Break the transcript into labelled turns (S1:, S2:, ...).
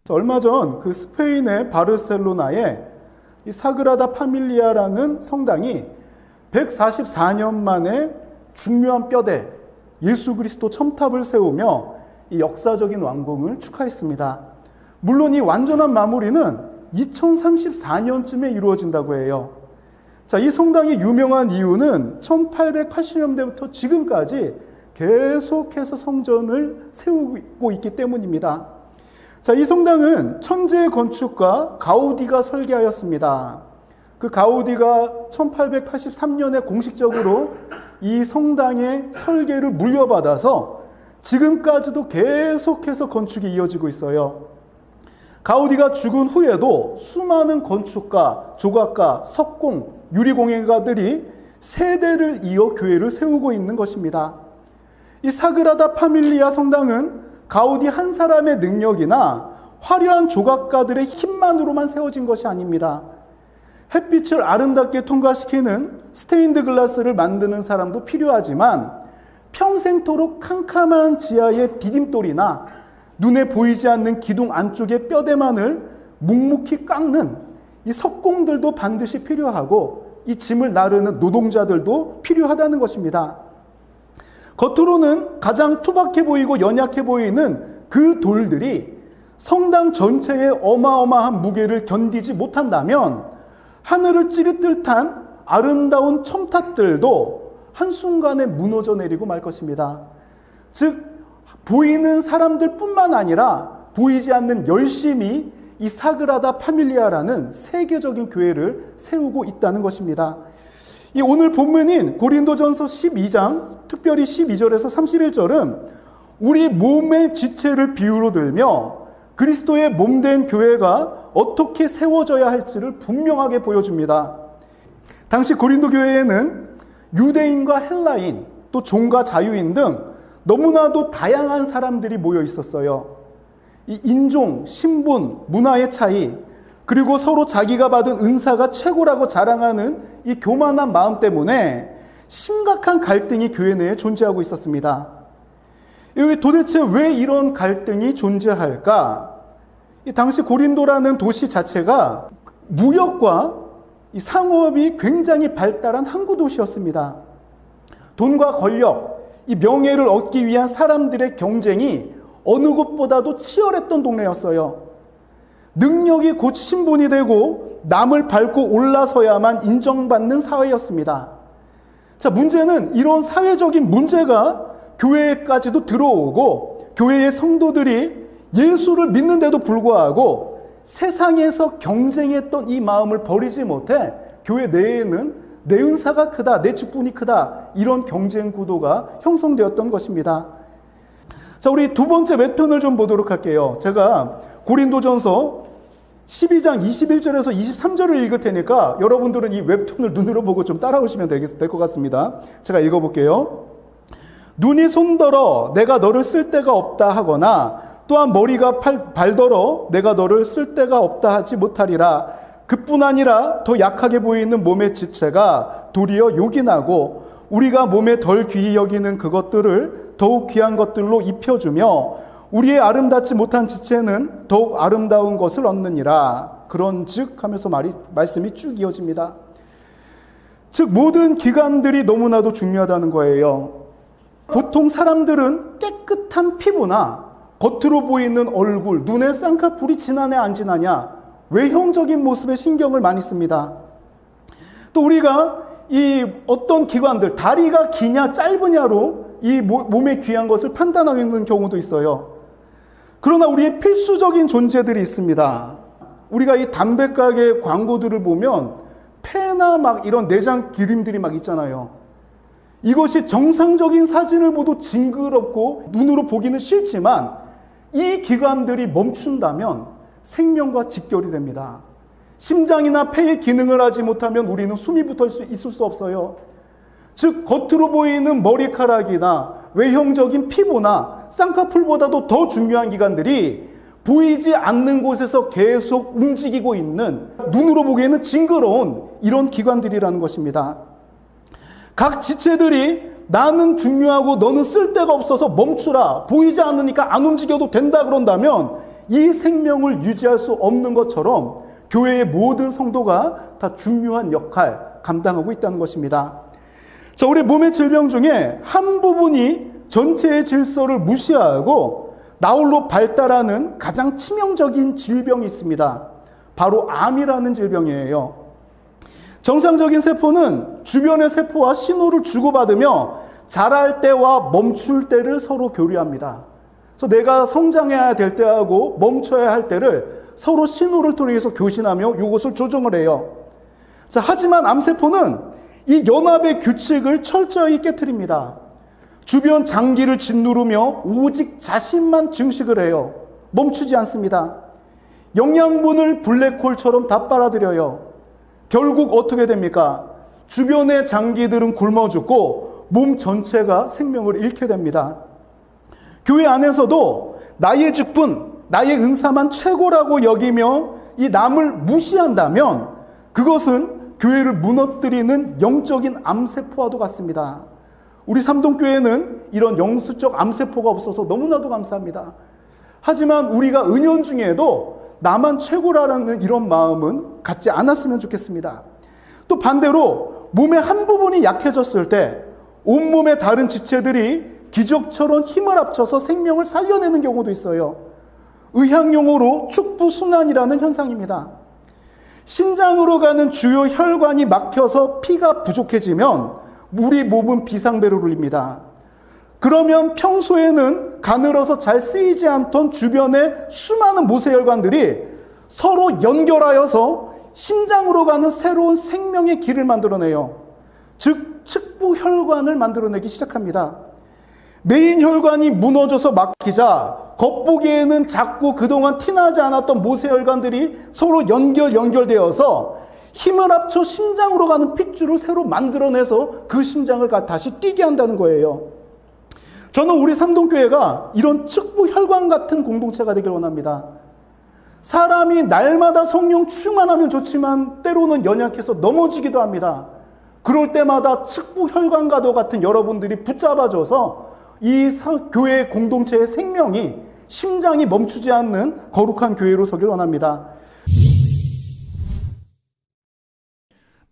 S1: 얼마 전 그 스페인의 바르셀로나에 이 사그라다 파밀리아라는 성당이 144년 만에 중요한 뼈대 예수 그리스도 첨탑을 세우며 이 역사적인 완공을 축하했습니다. 물론 이 완전한 마무리는 2034년쯤에 이루어진다고 해요. 자, 이 성당이 유명한 이유는 1880년대부터 지금까지 계속해서 성전을 세우고 있기 때문입니다. 자, 이 성당은 천재 건축가 가우디가 설계하였습니다. 그 가우디가 1883년에 공식적으로 이 성당의 설계를 물려받아서 지금까지도 계속해서 건축이 이어지고 있어요. 가우디가 죽은 후에도 수많은 건축가, 조각가, 석공, 유리공예가들이 세대를 이어 교회를 세우고 있는 것입니다. 이 사그라다 파밀리아 성당은 가우디 한 사람의 능력이나 화려한 조각가들의 힘만으로만 세워진 것이 아닙니다. 햇빛을 아름답게 통과시키는 스테인드 글라스를 만드는 사람도 필요하지만 평생토록 캄캄한 지하의 디딤돌이나 눈에 보이지 않는 기둥 안쪽의 뼈대만을 묵묵히 깎는 이 석공들도 반드시 필요하고 이 짐을 나르는 노동자들도 필요하다는 것입니다. 겉으로는 가장 투박해 보이고 연약해 보이는 그 돌들이 성당 전체의 어마어마한 무게를 견디지 못한다면 하늘을 찌릿듯한 아름다운 첨탑들도 한순간에 무너져 내리고 말 것입니다. 즉 보이는 사람들 뿐만 아니라 보이지 않는 열심이 이 사그라다 파밀리아라는 세계적인 교회를 세우고 있다는 것입니다. 이 오늘 본문인 고린도전서 12장 특별히 12절에서 31절은 우리 몸의 지체를 비유로 들며 그리스도의 몸된 교회가 어떻게 세워져야 할지를 분명하게 보여줍니다. 당시 고린도 교회에는 유대인과 헬라인, 또 종과 자유인 등 너무나도 다양한 사람들이 모여 있었어요. 이 인종, 신분, 문화의 차이, 그리고 서로 자기가 받은 은사가 최고라고 자랑하는 이 교만한 마음 때문에 심각한 갈등이 교회 내에 존재하고 있었습니다. 도대체 왜 이런 갈등이 존재할까? 이 당시 고린도라는 도시 자체가 무역과 이 상업이 굉장히 발달한 항구 도시였습니다. 돈과 권력, 이 명예를 얻기 위한 사람들의 경쟁이 어느 곳보다도 치열했던 동네였어요. 능력이 곧 신분이 되고 남을 밟고 올라서야만 인정받는 사회였습니다. 자, 문제는 이런 사회적인 문제가 교회에까지도 들어오고 교회의 성도들이 예수를 믿는데도 불구하고 세상에서 경쟁했던 이 마음을 버리지 못해 교회 내에는 내 은사가 크다, 내 직분이 크다, 이런 경쟁 구도가 형성되었던 것입니다. 자, 우리 두 번째 웹툰을 좀 보도록 할게요. 제가 고린도전서 12장 21절에서 23절을 읽을 테니까 여러분들은 이 웹툰을 눈으로 보고 좀 따라오시면 될 것 같습니다. 제가 읽어볼게요. 눈이 손더러 내가 너를 쓸 데가 없다 하거나 또한 머리가 발더러 내가 너를 쓸 데가 없다 하지 못하리라. 그뿐 아니라 더 약하게 보이는 몸의 지체가 도리어 요긴하고 우리가 몸에 덜 귀히 여기는 그것들을 더욱 귀한 것들로 입혀주며 우리의 아름답지 못한 지체는 더욱 아름다운 것을 얻느니라. 그런즉 하면서 말씀이 쭉 이어집니다. 즉 모든 기관들이 너무나도 중요하다는 거예요. 보통 사람들은 깨끗한 피부나 겉으로 보이는 얼굴, 눈에 쌍꺼풀이 지나냐 안 지나냐, 외형적인 모습에 신경을 많이 씁니다. 또 우리가 이 어떤 기관들, 다리가 기냐 짧으냐로 이 몸에 귀한 것을 판단하는 경우도 있어요. 그러나 우리의 필수적인 존재들이 있습니다. 우리가 이 담배가게 광고들을 보면 폐나 막 이런 내장 기름들이 막 있잖아요. 이것이 정상적인 사진을 보도 징그럽고 눈으로 보기는 싫지만 이 기관들이 멈춘다면 생명과 직결이 됩니다. 심장이나 폐의 기능을 하지 못하면 우리는 숨이 붙어 있을 수 없어요. 즉 겉으로 보이는 머리카락이나 외형적인 피부나 쌍꺼풀보다도 더 중요한 기관들이 보이지 않는 곳에서 계속 움직이고 있는, 눈으로 보기에는 징그러운 이런 기관들이라는 것입니다. 각 지체들이 나는 중요하고 너는 쓸데가 없어서 멈추라, 보이지 않으니까 안 움직여도 된다 그런다면 이 생명을 유지할 수 없는 것처럼 교회의 모든 성도가 다 중요한 역할 감당하고 있다는 것입니다. 자, 우리 몸의 질병 중에 한 부분이 전체의 질서를 무시하고 나홀로 발달하는 가장 치명적인 질병이 있습니다. 바로 암이라는 질병이에요. 정상적인 세포는 주변의 세포와 신호를 주고받으며 자랄 때와 멈출 때를 서로 교류합니다. 그래서 내가 성장해야 될 때하고 멈춰야 할 때를 서로 신호를 통해서 교신하며 이것을 조정을 해요. 자, 하지만 암세포는 이 연합의 규칙을 철저히 깨트립니다. 주변 장기를 짓누르며 오직 자신만 증식을 해요. 멈추지 않습니다. 영양분을 블랙홀처럼 다 빨아들여요. 결국 어떻게 됩니까? 주변의 장기들은 굶어 죽고 몸 전체가 생명을 잃게 됩니다. 교회 안에서도 나의 직분, 나의 은사만 최고라고 여기며 이 남을 무시한다면 그것은 교회를 무너뜨리는 영적인 암세포와도 같습니다. 우리 삼동교회는 이런 영수적 암세포가 없어서 너무나도 감사합니다. 하지만 우리가 은연중에도 나만 최고라는 이런 마음은 갖지 않았으면 좋겠습니다. 또 반대로 몸의 한 부분이 약해졌을 때 온몸의 다른 지체들이 기적처럼 힘을 합쳐서 생명을 살려내는 경우도 있어요. 의학용어로 축부순환이라는 현상입니다. 심장으로 가는 주요 혈관이 막혀서 피가 부족해지면 우리 몸은 비상벨을 울립니다. 그러면 평소에는 가늘어서 잘 쓰이지 않던 주변의 수많은 모세혈관들이 서로 연결하여서 심장으로 가는 새로운 생명의 길을 만들어내요. 즉 측부혈관을 만들어내기 시작합니다. 메인 혈관이 무너져서 막히자 겉보기에는 작고 그동안 티나지 않았던 모세혈관들이 서로 연결되어서 힘을 합쳐 심장으로 가는 핏줄을 새로 만들어내서 그 심장을 다시 뛰게 한다는 거예요. 저는 우리 삼동교회가 이런 측부혈관 같은 공동체가 되길 원합니다. 사람이 날마다 성령 충만하면 좋지만 때로는 연약해서 넘어지기도 합니다. 그럴 때마다 측부혈관과도 같은 여러분들이 붙잡아줘서 이 교회 공동체의 생명이 심장이 멈추지 않는 거룩한 교회로 서길 원합니다.